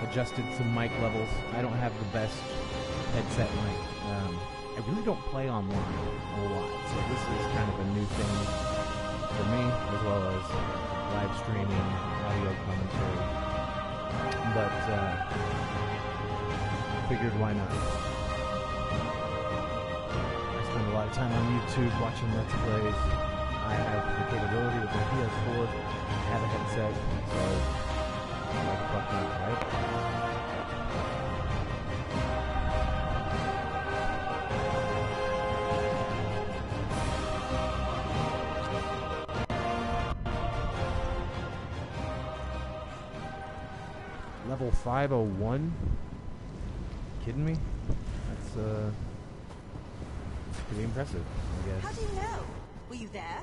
adjusted some mic levels. I don't have the best headset mic. I really don't play online a lot, so this is kind of a new thing for me, as well as live streaming, audio commentary. But figured why not? I spend a lot of time on YouTube watching Let's Plays. I have the capability with the PS4. I have a headset, so why the fuck not, right? Level 501? Kidding me? That's pretty impressive, I guess. How do you know? Were you there?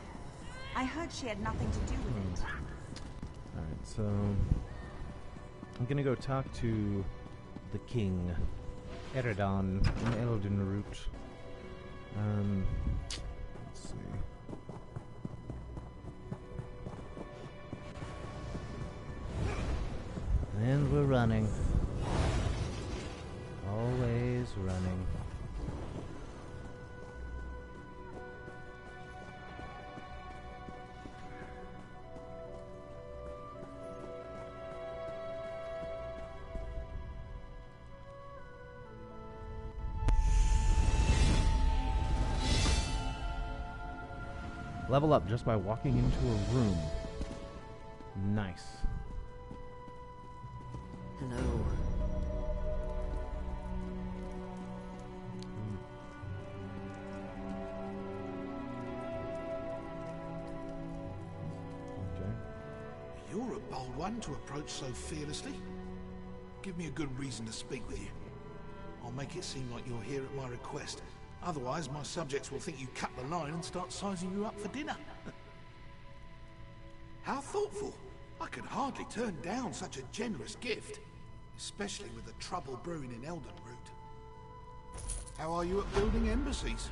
I heard she had nothing to do with it. Alright, so I'm gonna go talk to the king, Eredon, in Elden Root. Let's see. And we're running. Always running. Level up just by walking into a room. Nice. Hello. Okay. You're a bold one to approach so fearlessly. Give me a good reason to speak with you. I'll make it seem like you're here at my request. Otherwise, my subjects will think you cut the line and start sizing you up for dinner. How thoughtful. I could hardly turn down such a generous gift. Especially with the trouble brewing in Elden Root. How are you at building embassies?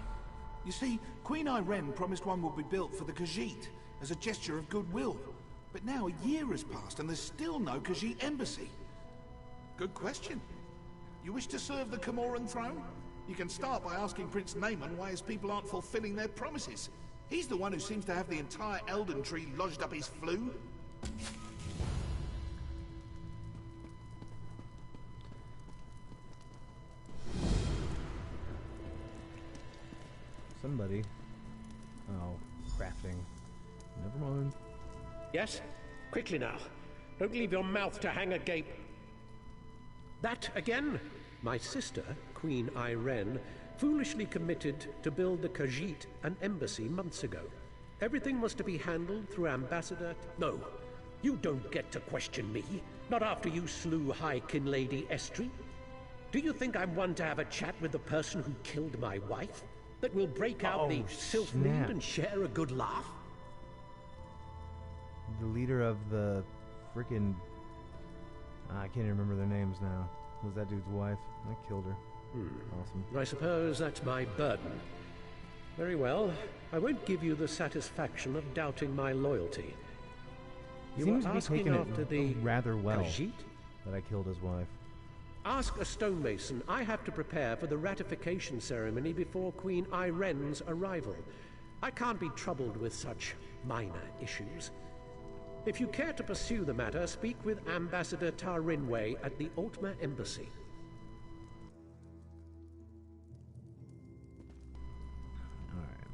You see, Queen Ayrenn promised one would be built for the Khajiit as a gesture of goodwill. But now a year has passed and there's still no Khajiit embassy. Good question. You wish to serve the Camoran throne? You can start by asking Prince Naaman why his people aren't fulfilling their promises. He's the one who seems to have the entire Elden Tree lodged up his flue. Somebody. Oh, crafting. Never mind. Yes? Quickly now. Don't leave your mouth to hang agape. That again? My sister, Queen Ayrenn, foolishly committed to build the Khajiit an embassy months ago. Everything was to be handled through Ambassador... No, you don't get to question me. Not after you slew High Kinlady Estri. Do you think I'm one to have a chat with the person who killed my wife? That will break out the Sylph mood and share a good laugh? The leader of the frickin'... I can't even remember their names now. Was that dude's wife? I killed her. Awesome. I suppose that's my burden. Very well. I won't give you the satisfaction of doubting my loyalty. You Seems were to be asking taking after it the rather well Khajiit? that I killed his wife. Ask a stonemason. I have to prepare for the ratification ceremony before Queen Ayrenn's arrival. I can't be troubled with such minor issues. If you care to pursue the matter, speak with Ambassador Tarinwe at the Altmer Embassy. Alright.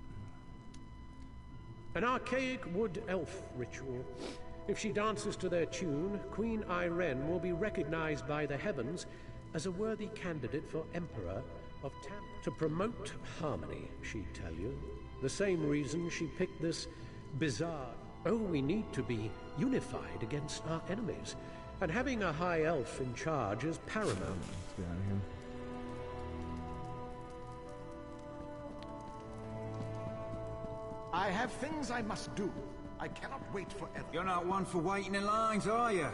An archaic wood elf ritual. If she dances to their tune, Queen Ayrenn will be recognized by the heavens as a worthy candidate for Emperor of Tam. To promote harmony, she'd tell you. The same reason she picked this bizarre... Oh, we need to be unified against our enemies. And having a high elf in charge is paramount. Let's get out of here. I have things I must do. I cannot wait forever. You're not one for waiting in lines, are you?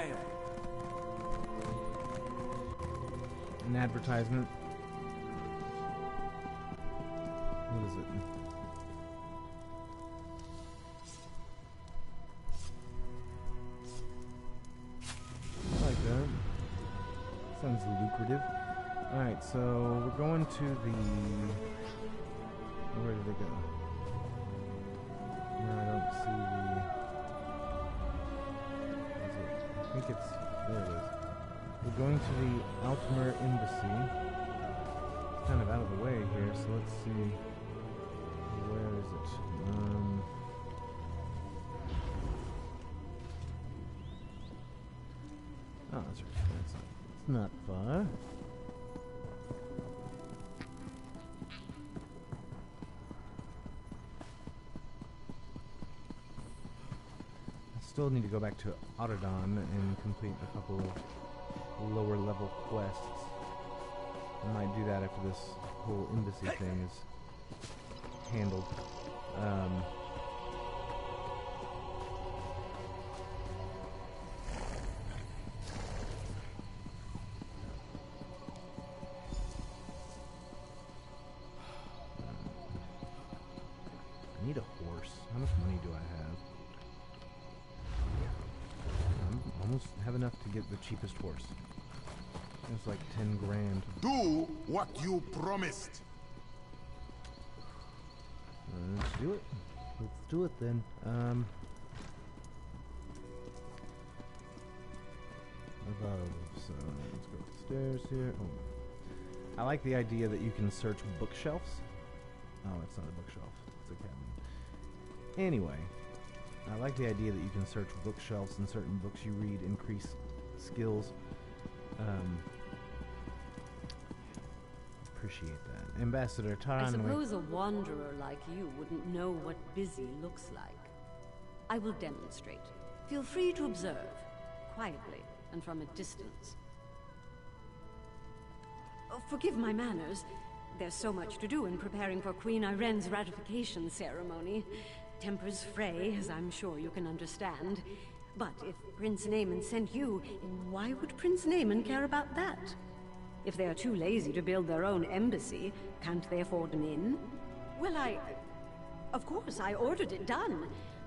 mail. An advertisement. What is it? I like that. Sounds lucrative. Alright, so we're going to the... Where did it go? No, I don't see the... Is it? I think it's... There it is. We're going to the Altmer Embassy. It's kind of out of the way here, so let's see. Where is it? Oh, that's right. It's not far. Still need to go back to Autodon and complete a couple of lower level quests. I might do that after this whole embassy thing is handled. I need a horse. How much money do I have? Almost have enough to get the cheapest horse. It's like 10 grand. Do what you promised. Let's do it. Let's do it then. Above. So let's go upstairs here. Oh. I like the idea that you can search bookshelves. Oh, it's not a bookshelf. It's a cabinet. Anyway. I like the idea that you can search bookshelves and certain books you read increase skills. Appreciate that. Ambassador Taran. I suppose a wanderer like you wouldn't know what busy looks like. I will demonstrate. Feel free to observe, quietly and from a distance. Oh, forgive my manners. There's so much to do in preparing for Queen Irenne's ratification ceremony. Tempers fray, as I'm sure you can understand. But if Prince Naaman sent you, why would Prince Naaman care about that? If they are too lazy to build their own embassy, can't they afford an inn? Well, of course, I ordered it done.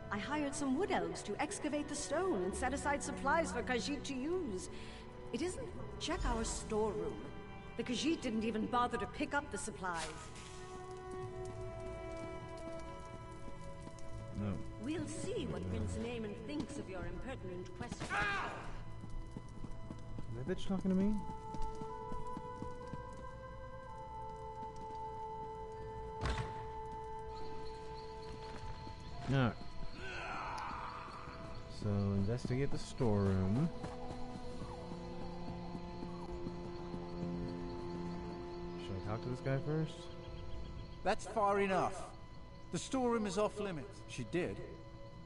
I hired some wood elves to excavate the stone and set aside supplies for Khajiit to use. It isn't... Check our storeroom. The Khajiit didn't even bother to pick up the supplies. No. We'll see what Prince Naaman thinks of your impertinent question. Is that bitch talking to me? Alright. So, investigate the storeroom. Should I talk to this guy first? That's far enough. The storeroom is off limits. She did.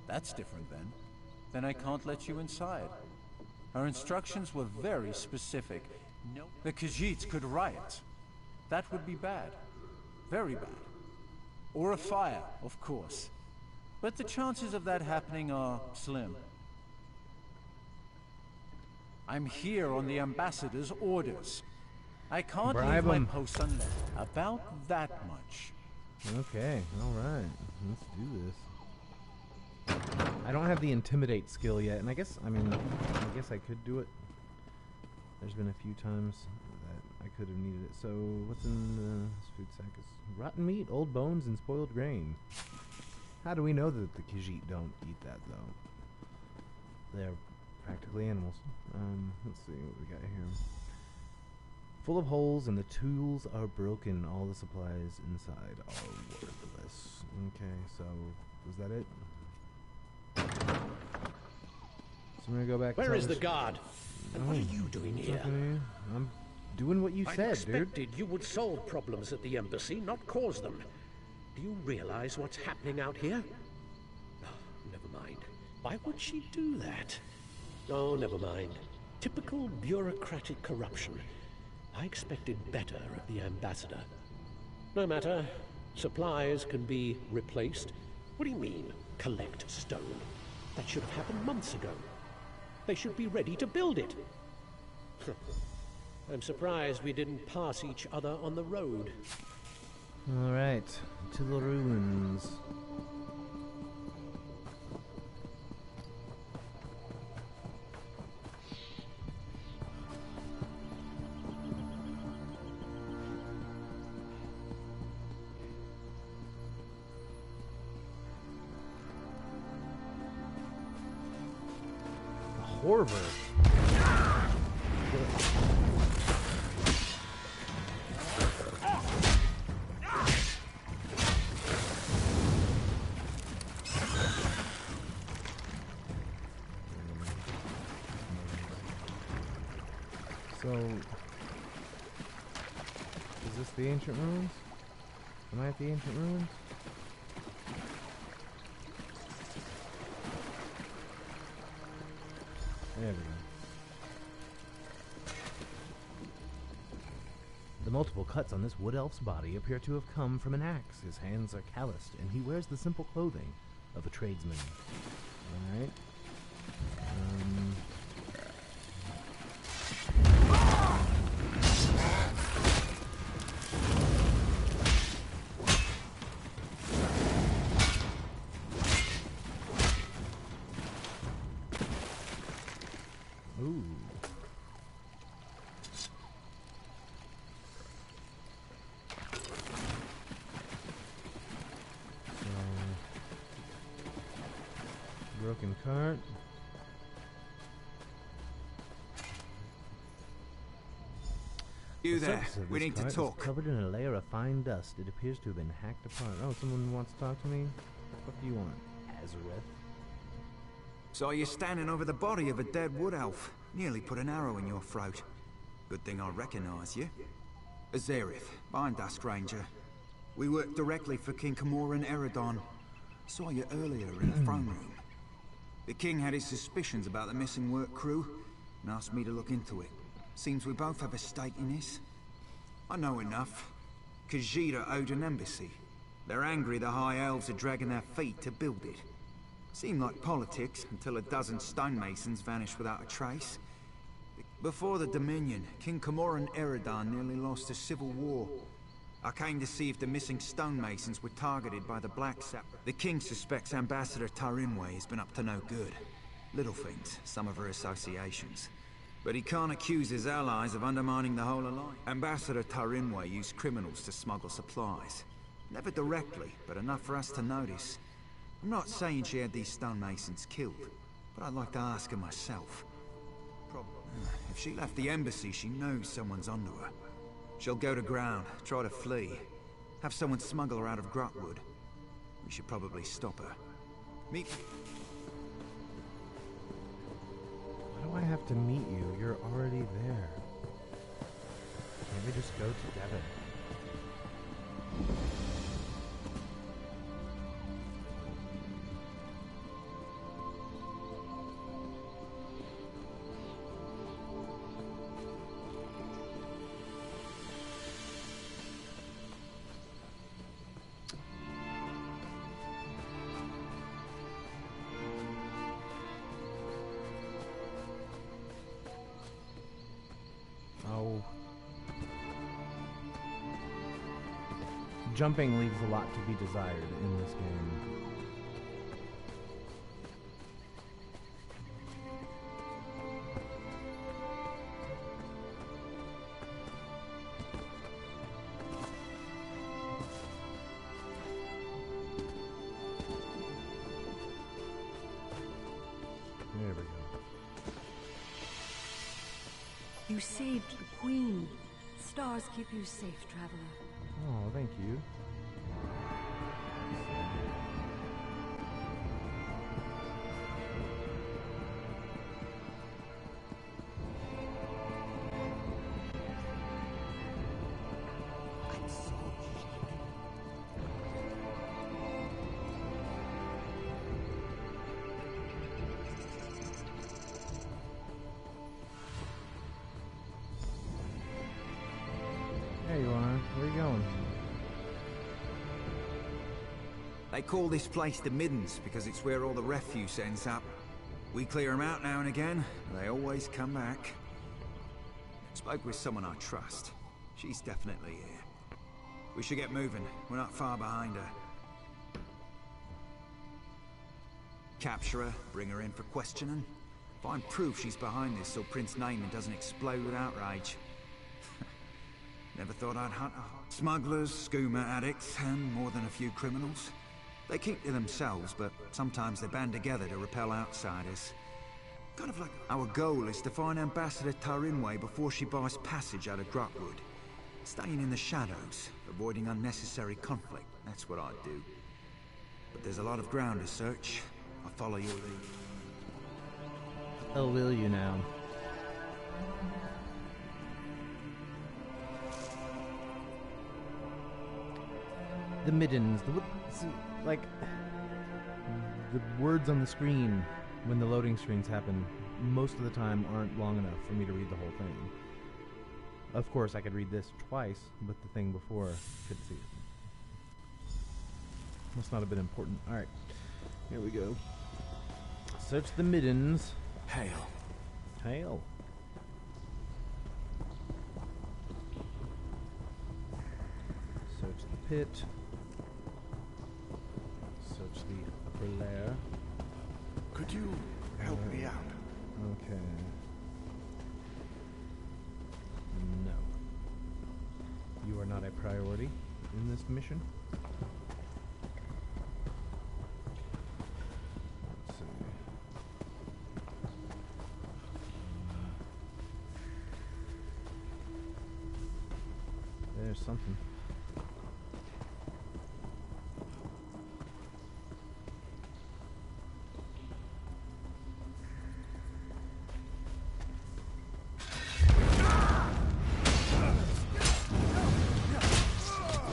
That's different then. Then I can't let you inside. Her instructions were very specific. No, the Khajiits could riot. That would be bad. Very bad. Or a fire, of course. But the chances of that happening are slim. I'm here on the ambassador's orders. I can't leave my post unless... About that much. Okay, alright. Let's do this. I don't have the intimidate skill yet, and I guess I could do it. There's been a few times that I could have needed it. So, what's in this food sack? Is rotten meat, old bones, and spoiled grain. How do we know that the Khajiit don't eat that, though? They're practically animals. Let's see what we got here. Full of holes and the tools are broken. All the supplies inside are worthless. Okay, so was that it? So I'm gonna go back. Where is the guard? And what are you doing here? I'm doing what you said, dude. I expected you would solve problems at the embassy, not cause them. Do you realize what's happening out here? Oh, never mind. Why would she do that? Oh, never mind. Typical bureaucratic corruption. I expected better of the ambassador. No matter. Supplies can be replaced. What do you mean, collect stone? That should have happened months ago. they should be ready to build it. I'm surprised we didn't pass each other on the road. Alright, to the ruins. Horror. So, is this the ancient ruins? Am I at the ancient ruins? There we go. The multiple cuts on this wood elf's body appear to have come from an axe. His hands are calloused, and he wears the simple clothing of a tradesman. Alright. Ooh. Broken cart. You The there. surface of We this need to cart is talk. covered in a layer of fine dust. It appears to have been hacked apart. Oh, someone wants to talk to me? What do you want, Azareth? Saw you standing over the body of a dead wood elf. Nearly put an arrow in your throat. Good thing I recognize you. Azareth, Bind Dusk Ranger. We work directly for King Camoran Eredon. Saw you earlier in the throne room. The king had his suspicions about the missing work crew and asked me to look into it. Seems we both have a stake in this. I know enough. Khajiit owed an embassy. They're angry the High Elves are dragging their feet to build it. Seemed like politics until a dozen stonemasons vanished without a trace. Before the Dominion, King Camoran Eredon nearly lost a civil war. I came to see if the missing stonemasons were targeted by the Black Sap. The king suspects Ambassador Tarimwe has been up to no good. Little things, some of her associations. But he can't accuse his allies of undermining the whole alliance. Ambassador Tarimwe used criminals to smuggle supplies. Never directly, but enough for us to notice. I'm not saying she had these stonemasons killed, but I'd like to ask her myself. If she left the embassy, she knows someone's onto her. She'll go to ground, try to flee, have someone smuggle her out of Grotwood. We should probably stop her. Meet... Why do I have to meet you? You're already there. Can't we just go together? Jumping leaves a lot to be desired in this game. There we go. You saved the Queen. Stars keep you safe, traveler. Oh, thank you. There you are. Where are you going? They call this place the Middens because it's where all the refuse ends up. We clear them out now and again, but they always come back. Spoke with someone I trust. She's definitely here. We should get moving. We're not far behind her. Capture her, bring her in for questioning. Find proof she's behind this so Prince Naaman doesn't explode with outrage. Never thought I'd hunt her. Smugglers, skooma addicts, and more than a few criminals. They keep to themselves, but sometimes they band together to repel outsiders. Kind of like our goal is to find Ambassador Tarinway before she buys passage out of Grotwood. Staying in the shadows, avoiding unnecessary conflict. That's what I do. But there's a lot of ground to search. I'll follow your lead. Oh, will you now? The middens, like the words on the screen when the loading screens happen most of the time aren't long enough for me to read the whole thing. Of course, I could read this twice, but the thing before couldn't see it. Must not have been important. Alright, here we go. Search the middens. Hail. Hail. Search the pit. Search the upper lair. Could you help me out? Okay. No. You are not a priority in this mission. Let's see. There's something.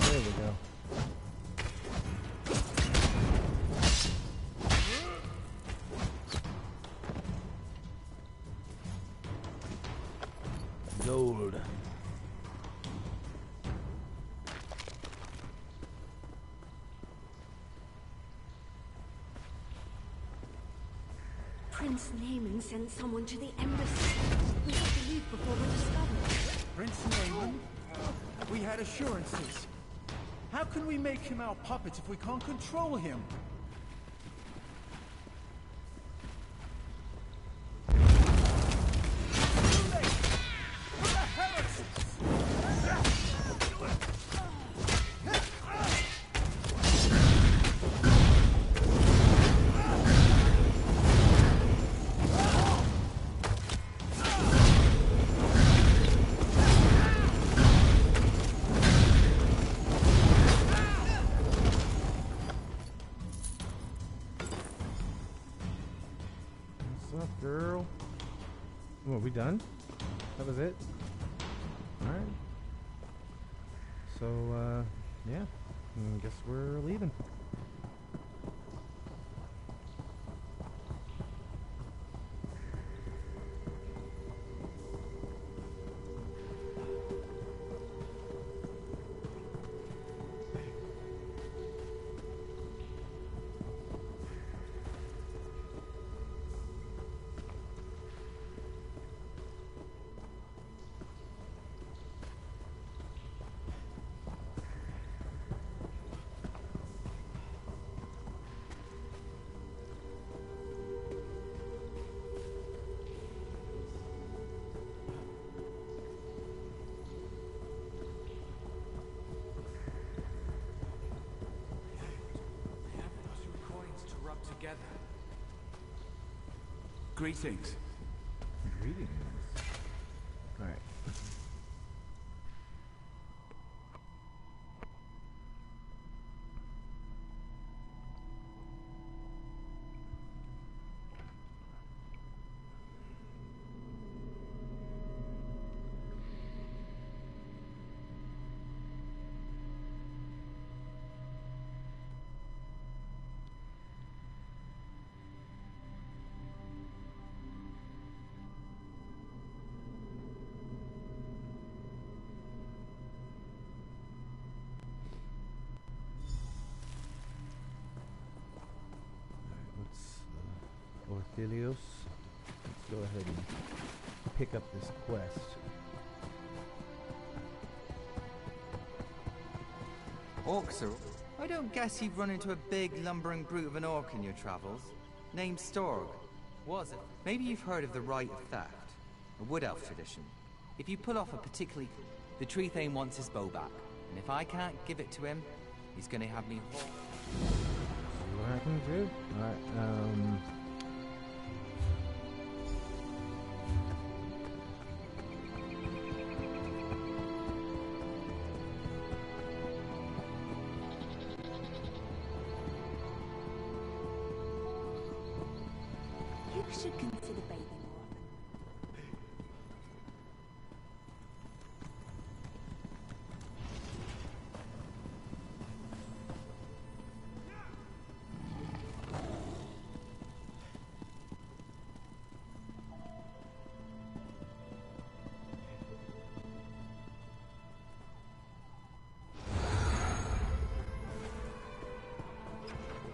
There we go. Gold. Prince Naaman sent someone to the embassy. We have to leave before we're discovered. Prince Naaman? We had assurances. How can we make him our puppets if we can't control him? What's up, girl? Oh, are we done? That was it? Alright. So, yeah. I guess we're leaving. Greetings. Greetings. Alright. Stelios. Let's go ahead and pick up this quest. Orcs are... I don't guess you've run into a big, lumbering brute of an orc in your travels. Named Storg. Was it? Maybe you've heard of the Rite of Theft. A wood elf tradition. If you pull off a particularly... The Tree Thane wants his bow back. And if I can't give it to him, he's gonna have me... See what I can do? Alright, You should consider bathing more often.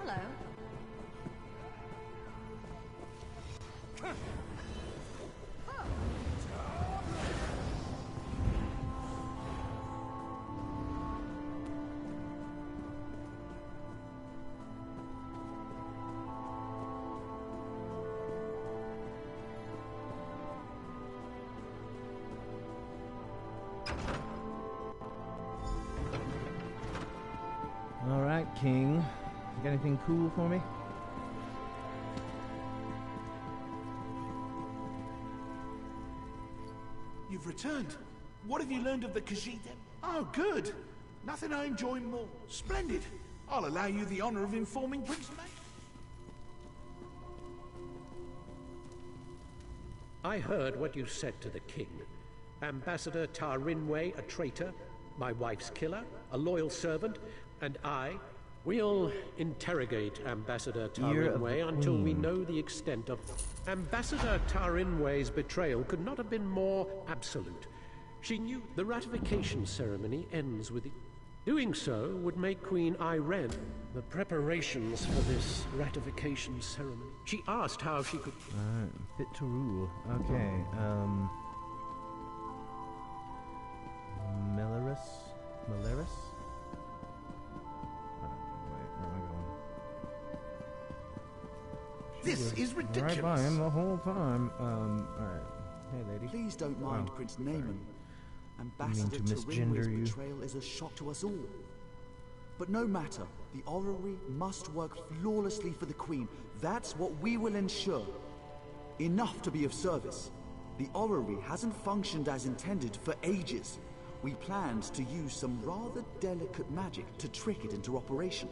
Hello. Alright, King. You got anything cool for me? You've returned. What have you learned of the Khajiit? Oh, good. Nothing I enjoy more. Splendid. I'll allow you the honor of informing Prince May. I heard what you said to the king. Ambassador Tar Rinway, a traitor, my wife's killer, a loyal servant, and we'll interrogate Ambassador Tar Rinway until we know the extent of... Ambassador Tar Rinway's betrayal could not have been more absolute. She knew the ratification ceremony ends with... Doing so would make Queen Ayrenn the preparations for this ratification ceremony. She asked how she could... Fit to rule. Okay, Meleris? Meleris? Wait, where am I going? This is ridiculous. Right by him the whole time. Alright. Hey, lady. Please don't mind Prince Naaman. Ambassador misgender you. Rinway's betrayal is a shock to us all. But no matter, the orrery must work flawlessly for the Queen. That's what we will ensure. Enough to be of service. The orrery hasn't functioned as intended for ages. We planned to use some rather delicate magic to trick it into operation.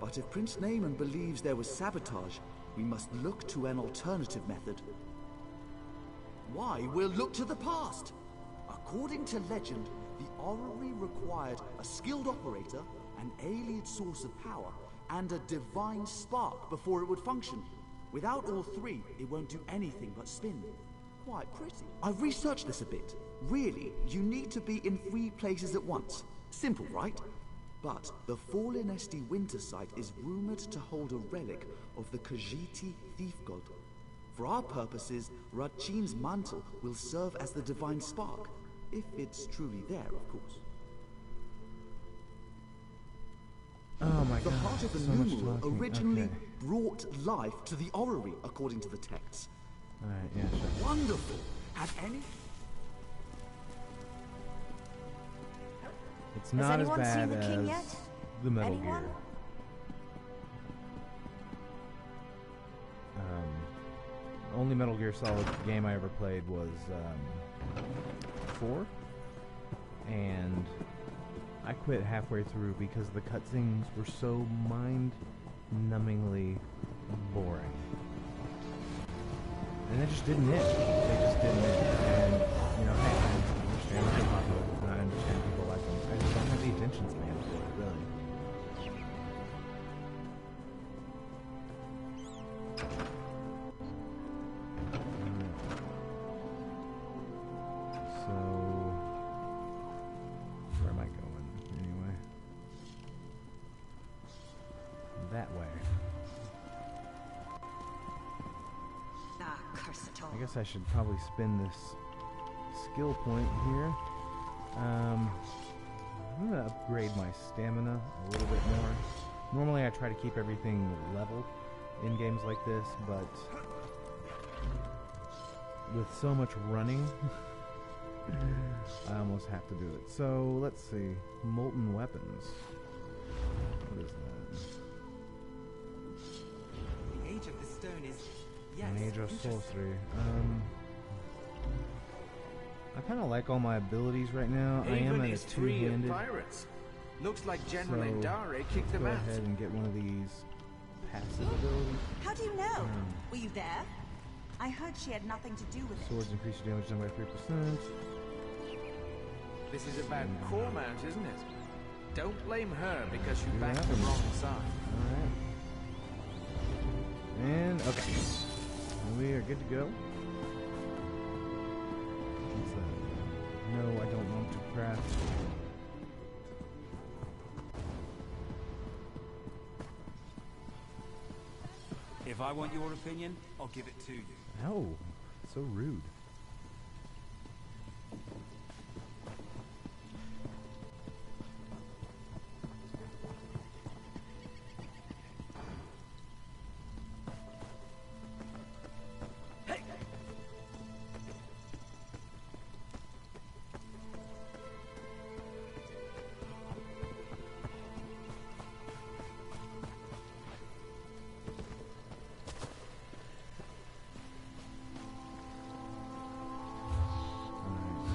But if Prince Naaman believes there was sabotage, we must look to an alternative method. Why, we'll look to the past. According to legend, the orrery required a skilled operator, an alien source of power, and a divine spark before it would function. Without all three, it won't do anything but spin. Quite pretty. I've researched this a bit. Really, you need to be in 3 places at once. Simple, right? But the Fallen Esti Winter Site is rumored to hold a relic of the Khajiit thief god. For our purposes, Radchin's mantle will serve as the divine spark. If it's truly there, of course. Oh my god. The heart of the numeral originally brought life to the orrery, according to the texts. Alright, yeah, sure. Wonderful. Have any... It's not as anyone bad seen the king as yet? the Metal Anyone? Gear. Only Metal Gear Solid game I ever played was 4, and I quit halfway through because the cutscenes were so mind-numbingly boring, and they just didn't hit. They just didn't hit. And you know, hey, I understand they're popular, and I understand people like them. I just don't have the attention span for it, really. I guess I should probably spin this skill point here. I'm going to upgrade my stamina a little bit more. Normally I try to keep everything level in games like this, but with so much running, I almost have to do it. So, let's see. Molten weapons. What is that? The age of the stone is... yes, Major interesting. sorcery. I kind of like all my abilities right now. I am at a two-handed. pirates. Looks like So, General Indare kicked them go out. ahead and get one of these passive abilities. How do you know? Were you there? I heard she had nothing to do with it. Swords increase your damage done by 3%. This is about Cormount, isn't it? Don't blame her because you Do backed that the one. wrong side. Alright. And, okay. We are good to go. What's that? No, I don't want to craft. If I want your opinion, I'll give it to you. Oh, so rude.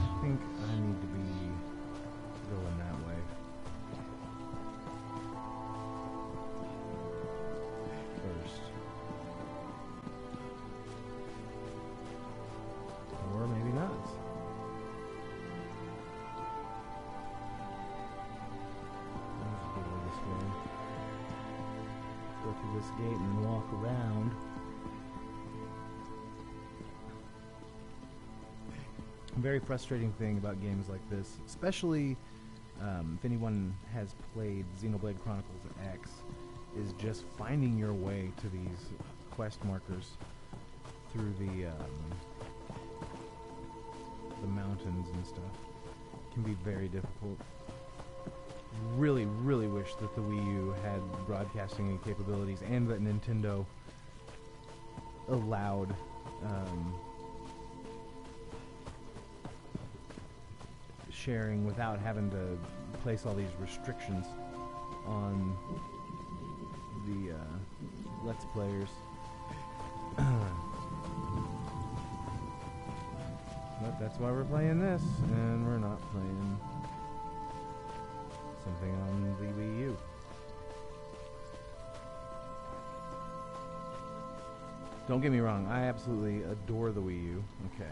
I think I need to be going that way. First. Or maybe not. Let's go this way. Go through this gate and walk around. Very frustrating thing about games like this, especially if anyone has played Xenoblade Chronicles X, is just finding your way to these quest markers through the mountains and stuff. It can be very difficult. Really, really wish that the Wii U had broadcasting capabilities and that Nintendo allowed sharing without having to place all these restrictions on the Let's Players. But that's why we're playing this, and we're not playing something on the Wii U. Don't get me wrong, I absolutely adore the Wii U. Okay.